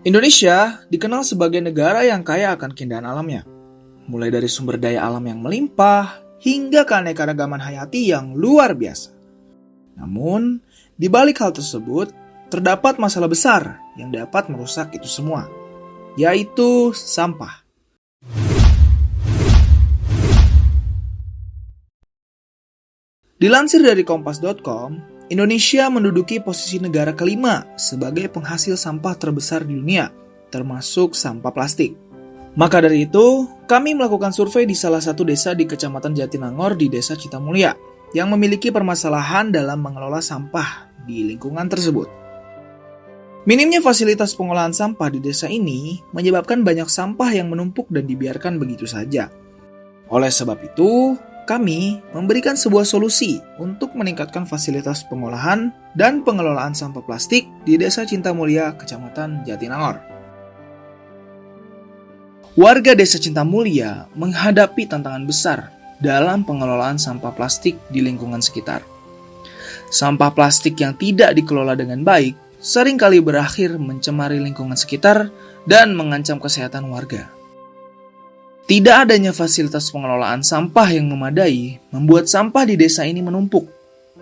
Indonesia dikenal sebagai negara yang kaya akan keindahan alamnya. Mulai dari sumber daya alam yang melimpah, hingga keanekaragaman hayati yang luar biasa. Namun, di balik hal tersebut, terdapat masalah besar yang dapat merusak itu semua, yaitu sampah. Dilansir dari kompas.com, Indonesia menduduki posisi negara kelima sebagai penghasil sampah terbesar di dunia, termasuk sampah plastik. Maka dari itu, kami melakukan survei di salah satu desa di Kecamatan Jatinangor di Desa Cintamulya, yang memiliki permasalahan dalam mengelola sampah di lingkungan tersebut. Minimnya fasilitas pengolahan sampah di desa ini menyebabkan banyak sampah yang menumpuk dan dibiarkan begitu saja. Oleh sebab itu, kami memberikan sebuah solusi untuk meningkatkan fasilitas pengolahan dan pengelolaan sampah plastik di Desa Cintamulya, Kecamatan Jatinangor. Warga Desa Cintamulya menghadapi tantangan besar dalam pengelolaan sampah plastik di lingkungan sekitar. Sampah plastik yang tidak dikelola dengan baik seringkali berakhir mencemari lingkungan sekitar dan mengancam kesehatan warga. Tidak adanya fasilitas pengelolaan sampah yang memadai membuat sampah di desa ini menumpuk.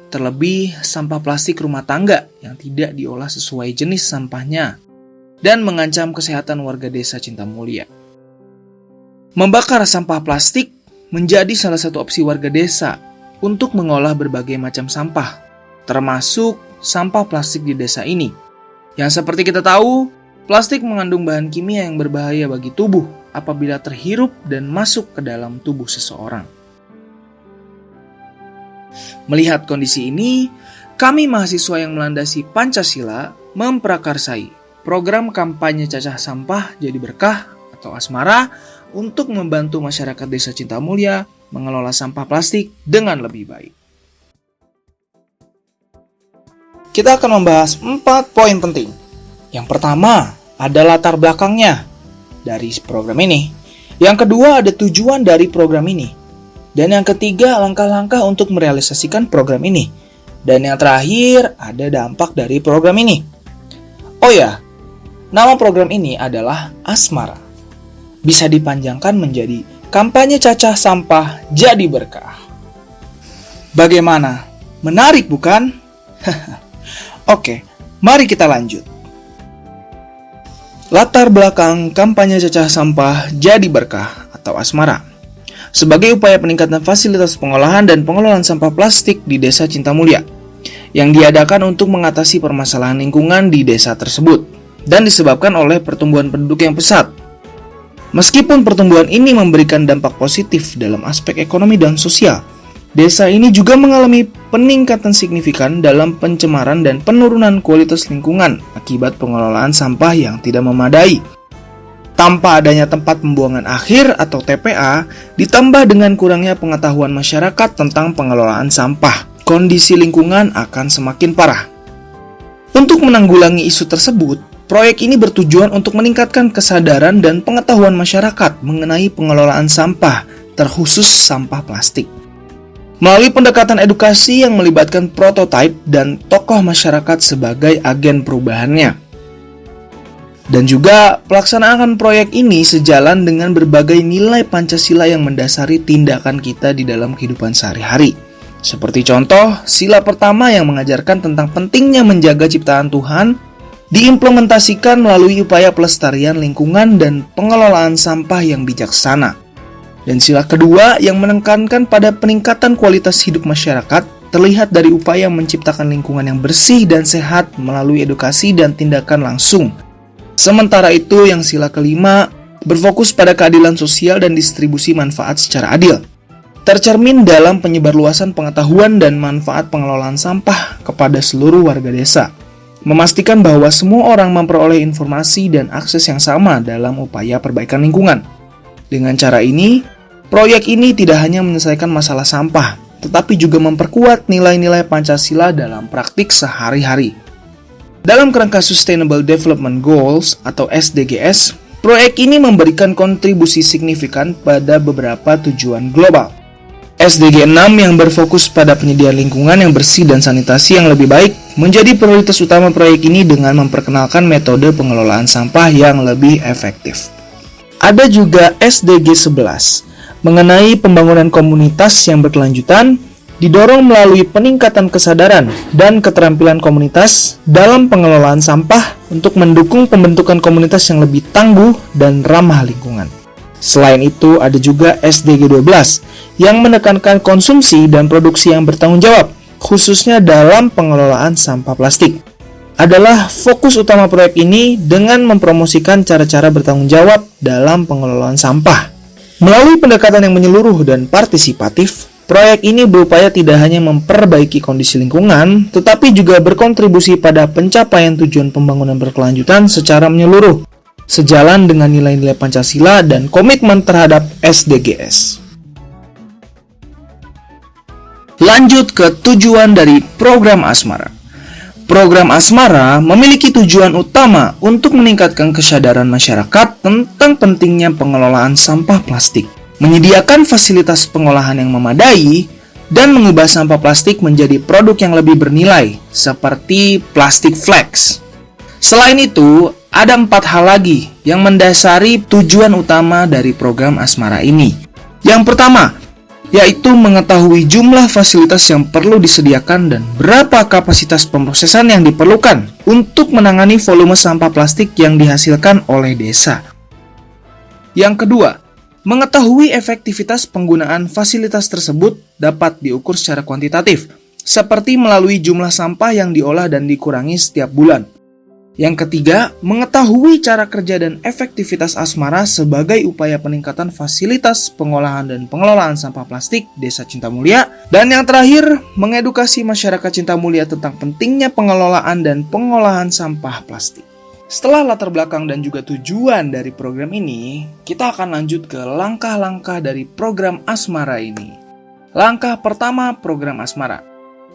Terlebih sampah plastik rumah tangga yang tidak diolah sesuai jenis sampahnya dan mengancam kesehatan warga Desa Cintamulya. Membakar sampah plastik menjadi salah satu opsi warga desa untuk mengolah berbagai macam sampah, termasuk sampah plastik di desa ini. Yang seperti kita tahu, plastik mengandung bahan kimia yang berbahaya bagi tubuh apabila terhirup dan masuk ke dalam tubuh seseorang. Melihat kondisi ini, kami mahasiswa yang melandasi Pancasila memprakarsai program kampanye cacah sampah jadi berkah atau Asmara untuk membantu masyarakat Desa Cintamulya mengelola sampah plastik dengan lebih baik. Kita akan membahas 4 poin penting. Yang pertama, ada latar belakangnya dari program ini. Yang kedua, ada tujuan dari program ini. Dan yang ketiga, langkah-langkah untuk merealisasikan program ini. Dan yang terakhir, ada dampak dari program ini. Oh ya, nama program ini adalah Asmara. Bisa dipanjangkan menjadi kampanye cacah sampah jadi berkah. Bagaimana? Menarik bukan? Oke, mari kita lanjut. Latar belakang kampanye cacah sampah jadi berkah atau Asmara. Sebagai upaya peningkatan fasilitas pengolahan dan pengelolaan sampah plastik di Desa Cintamulya yang diadakan untuk mengatasi permasalahan lingkungan di desa tersebut dan disebabkan oleh pertumbuhan penduduk yang pesat. Meskipun pertumbuhan ini memberikan dampak positif dalam aspek ekonomi dan sosial, desa ini juga mengalami peningkatan signifikan dalam pencemaran dan penurunan kualitas lingkungan akibat pengelolaan sampah yang tidak memadai. Tanpa adanya tempat pembuangan akhir atau TPA, ditambah dengan kurangnya pengetahuan masyarakat tentang pengelolaan sampah, kondisi lingkungan akan semakin parah. Untuk menanggulangi isu tersebut, proyek ini bertujuan untuk meningkatkan kesadaran dan pengetahuan masyarakat mengenai pengelolaan sampah, terkhusus sampah plastik. Melalui pendekatan edukasi yang melibatkan prototipe dan tokoh masyarakat sebagai agen perubahannya. Dan juga pelaksanaan proyek ini sejalan dengan berbagai nilai Pancasila yang mendasari tindakan kita di dalam kehidupan sehari-hari. Seperti contoh, sila pertama yang mengajarkan tentang pentingnya menjaga ciptaan Tuhan, diimplementasikan melalui upaya pelestarian lingkungan dan pengelolaan sampah yang bijaksana. Dan sila kedua yang menekankan pada peningkatan kualitas hidup masyarakat terlihat dari upaya menciptakan lingkungan yang bersih dan sehat melalui edukasi dan tindakan langsung. Sementara itu yang sila kelima berfokus pada keadilan sosial dan distribusi manfaat secara adil. Tercermin dalam penyebarluasan pengetahuan dan manfaat pengelolaan sampah kepada seluruh warga desa. Memastikan bahwa semua orang memperoleh informasi dan akses yang sama dalam upaya perbaikan lingkungan. Dengan cara ini, proyek ini tidak hanya menyelesaikan masalah sampah, tetapi juga memperkuat nilai-nilai Pancasila dalam praktik sehari-hari. Dalam kerangka Sustainable Development Goals atau SDGs, proyek ini memberikan kontribusi signifikan pada beberapa tujuan global. SDG 6 yang berfokus pada penyediaan lingkungan yang bersih dan sanitasi yang lebih baik menjadi prioritas utama proyek ini dengan memperkenalkan metode pengelolaan sampah yang lebih efektif. Ada juga SDG 11 mengenai pembangunan komunitas yang berkelanjutan didorong melalui peningkatan kesadaran dan keterampilan komunitas dalam pengelolaan sampah untuk mendukung pembentukan komunitas yang lebih tangguh dan ramah lingkungan. Selain itu, ada juga SDG 12 yang menekankan konsumsi dan produksi yang bertanggung jawab, khususnya dalam pengelolaan sampah plastik. Adalah fokus utama proyek ini dengan mempromosikan cara-cara bertanggung jawab dalam pengelolaan sampah. Melalui pendekatan yang menyeluruh dan partisipatif, proyek ini berupaya tidak hanya memperbaiki kondisi lingkungan, tetapi juga berkontribusi pada pencapaian tujuan pembangunan berkelanjutan secara menyeluruh, sejalan dengan nilai-nilai Pancasila dan komitmen terhadap SDGs. Lanjut ke tujuan dari program Asmara. Program Asmara memiliki tujuan utama untuk meningkatkan kesadaran masyarakat tentang pentingnya pengelolaan sampah plastik, menyediakan fasilitas pengolahan yang memadai, dan mengubah sampah plastik menjadi produk yang lebih bernilai, seperti plastik flex. Selain itu, ada 4 hal lagi yang mendasari tujuan utama dari program Asmara ini. Yang pertama, yaitu mengetahui jumlah fasilitas yang perlu disediakan dan berapa kapasitas pemrosesan yang diperlukan untuk menangani volume sampah plastik yang dihasilkan oleh desa. Yang kedua, mengetahui efektivitas penggunaan fasilitas tersebut dapat diukur secara kuantitatif, seperti melalui jumlah sampah yang diolah dan dikurangi setiap bulan. Yang ketiga, mengetahui cara kerja dan efektivitas Asmara sebagai upaya peningkatan fasilitas pengolahan dan pengelolaan sampah plastik Desa Cinta Mulia. Dan yang terakhir, mengedukasi masyarakat Cinta Mulia tentang pentingnya pengelolaan dan pengolahan sampah plastik. Setelah latar belakang dan juga tujuan dari program ini, kita akan lanjut ke langkah-langkah dari program Asmara ini. Langkah pertama program Asmara,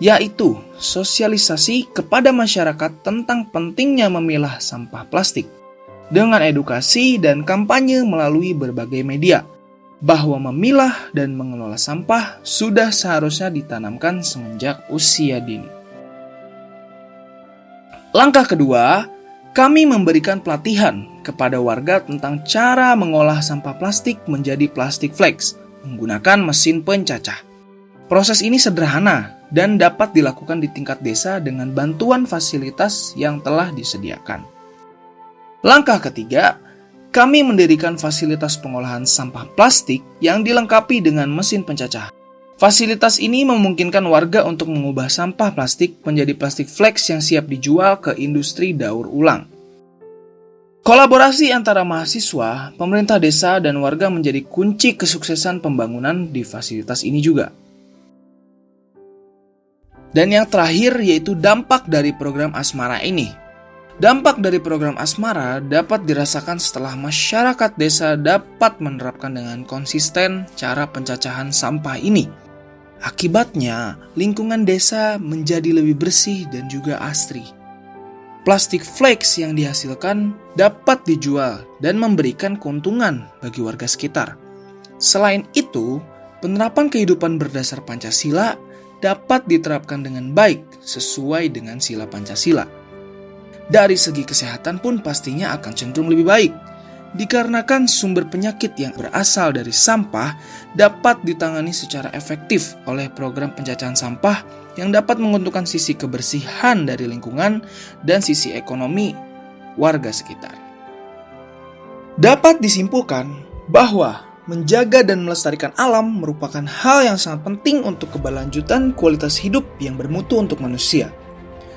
yaitu sosialisasi kepada masyarakat tentang pentingnya memilah sampah plastik dengan edukasi dan kampanye melalui berbagai media, bahwa memilah dan mengelola sampah sudah seharusnya ditanamkan semenjak usia dini. Langkah kedua, kami memberikan pelatihan kepada warga tentang cara mengolah sampah plastik menjadi plastik flex menggunakan mesin pencacah. Proses ini sederhana dan dapat dilakukan di tingkat desa dengan bantuan fasilitas yang telah disediakan. Langkah ketiga, kami mendirikan fasilitas pengolahan sampah plastik yang dilengkapi dengan mesin pencacah. Fasilitas ini memungkinkan warga untuk mengubah sampah plastik menjadi plastik flex yang siap dijual ke industri daur ulang. Kolaborasi antara mahasiswa, pemerintah desa, dan warga menjadi kunci kesuksesan pembangunan di fasilitas ini juga. Dan yang terakhir yaitu dampak dari program Asmara ini. Dampak dari program Asmara dapat dirasakan setelah masyarakat desa dapat menerapkan dengan konsisten cara pencacahan sampah ini. Akibatnya, lingkungan desa menjadi lebih bersih dan juga asri. Plastik flex yang dihasilkan dapat dijual dan memberikan keuntungan bagi warga sekitar. Selain itu, penerapan kehidupan berdasar Pancasila dapat diterapkan dengan baik sesuai dengan sila Pancasila. Dari segi kesehatan pun pastinya akan cenderung lebih baik, dikarenakan sumber penyakit yang berasal dari sampah dapat ditangani secara efektif oleh program pencacahan sampah yang dapat menguntungkan sisi kebersihan dari lingkungan dan sisi ekonomi warga sekitar. Dapat disimpulkan bahwa menjaga dan melestarikan alam merupakan hal yang sangat penting untuk keberlanjutan kualitas hidup yang bermutu untuk manusia.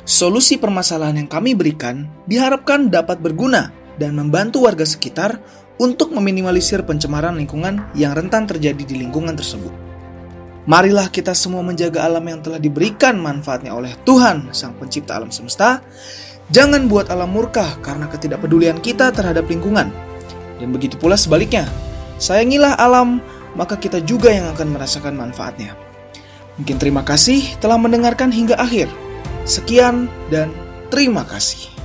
Solusi permasalahan yang kami berikan diharapkan dapat berguna dan membantu warga sekitar untuk meminimalisir pencemaran lingkungan yang rentan terjadi di lingkungan tersebut. Marilah kita semua menjaga alam yang telah diberikan manfaatnya oleh Tuhan, Sang Pencipta alam semesta. Jangan buat alam murka karena ketidakpedulian kita terhadap lingkungan. Dan begitu pula sebaliknya. Sayangilah alam, maka kita juga yang akan merasakan manfaatnya. Mungkin terima kasih telah mendengarkan hingga akhir. Sekian dan terima kasih.